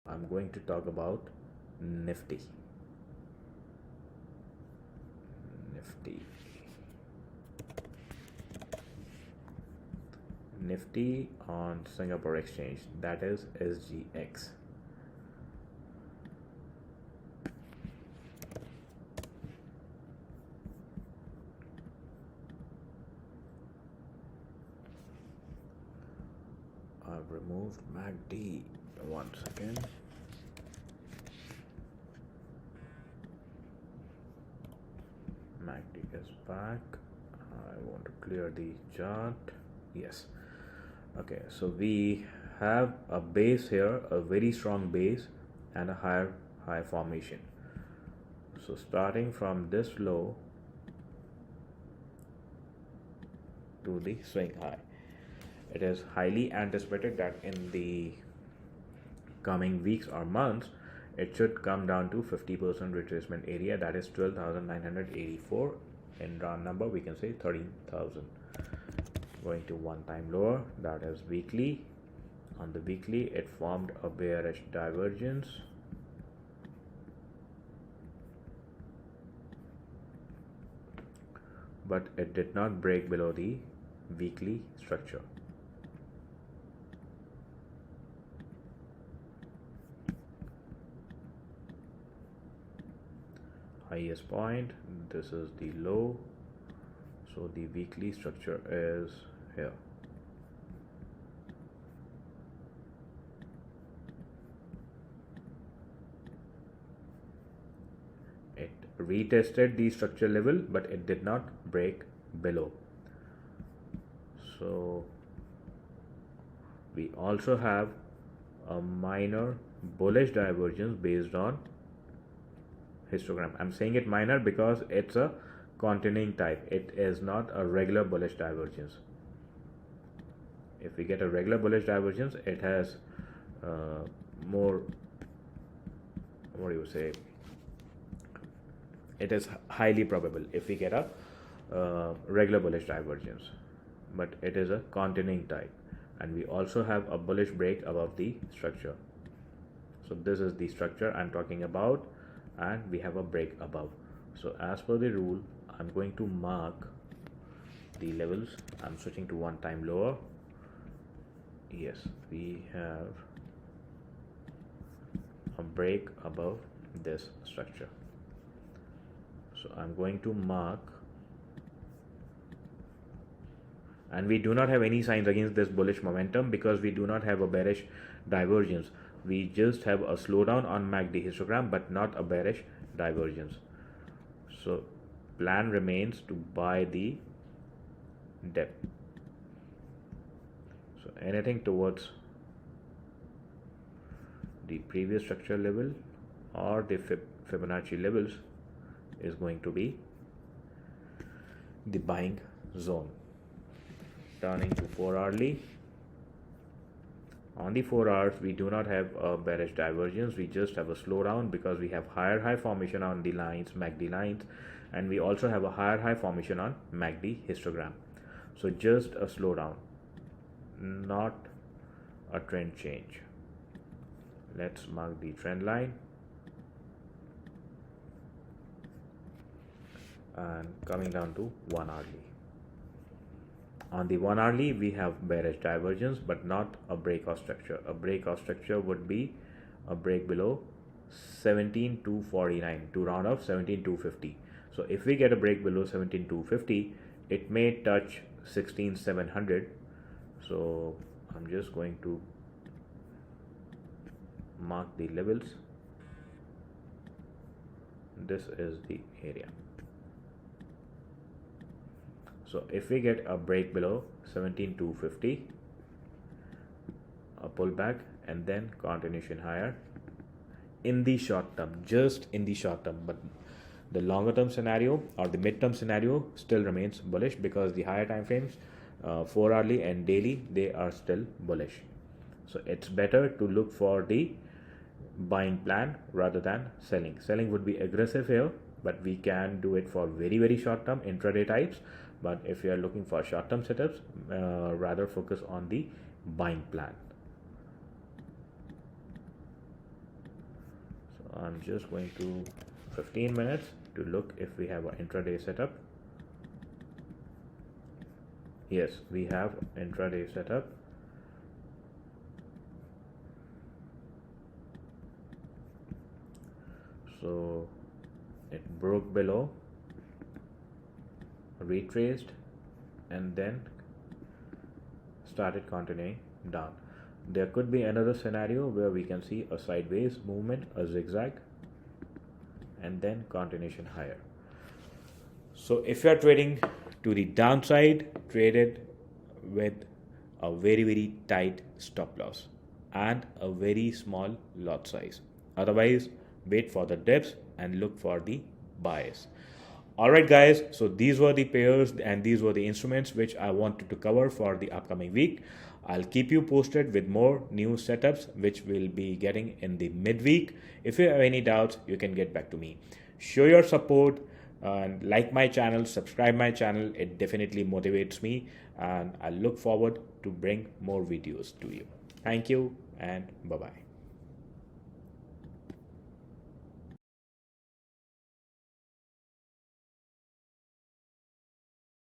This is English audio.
I'm going to talk about Nifty. Nifty on Singapore Exchange, that is SGX. I've removed MACD. One second. MACD is back. I want to clear the chart. Yes. Okay, so we have a base here, a very strong base, and a high formation. So starting from this low to the swing high, it is highly anticipated that in the coming weeks or months it should come down to 50% retracement area, that is 12,984. In round number we can say 13,000. Going to one time lower, that is weekly. On the weekly it formed a bearish divergence, but it did not break below the weekly structure. Highest point, this is the low, so the weekly structure is here. It retested the structure level, but it did not break below. So we also have a minor bullish divergence based on histogram. I'm saying it minor because it's a continuing type. It is not a regular bullish divergence. If we get a regular bullish divergence, it has more, what do you say, it is highly probable if we get a regular bullish divergence, but it is a continuing type, and we also have a bullish break above the structure. So this is the structure I'm talking about, and we have a break above. So as per the rule, I'm going to mark the levels. I'm switching to one time lower. Yes, we have a break above this structure. So I'm going to mark, and we do not have any signs against this bullish momentum because we do not have a bearish divergence. We just have a slowdown on MACD histogram, but not a bearish divergence. So plan remains to buy the dip. So anything towards the previous structure level or the Fibonacci levels is going to be the buying zone. Turning to 4 hourly. On the 4 hours, we do not have a bearish divergence. We just have a slowdown because we have higher high formation on the lines, MACD lines, and we also have a higher high formation on MACD histogram. So just a slowdown, not a trend change. Let's mark the trend line. And coming down to 1 hourly. On the 1 hourly, we have bearish divergence, but not a breakout structure. A breakout structure would be a break below 17,249 to round off 17,250. So if we get a break below 17,250, it may touch 16,700. So I'm just going to mark the levels. This is the area. So if we get a break below 17,250, a pullback, and then continuation higher in the short term, just in the short term, but the longer term scenario or the mid term scenario still remains bullish because the higher time frames, 4 hourly and daily, they are still bullish. So it's better to look for the buying plan rather than selling. Selling would be aggressive here, but we can do it for very short term intraday types. But if you are looking for short term setups, rather focus on the buying plan. I'm just going to 15 minutes to look if we have an intraday setup. Yes, we have intraday setup. So it broke below, retraced, and then started continuing down. There could be another scenario where we can see a sideways movement, a zigzag, and then continuation higher. So if you are trading to the downside, trade it with a very tight stop loss and a very small lot size. Otherwise, wait for the dips and look for the buys. Alright guys, so these were the pairs and these were the instruments which I wanted to cover for the upcoming week. I'll keep you posted with more new setups which we'll be getting in the midweek. If you have any doubts, you can get back to me. Show your support and like my channel, subscribe my channel. It definitely motivates me and I look forward to bring more videos to you. Thank you and bye-bye.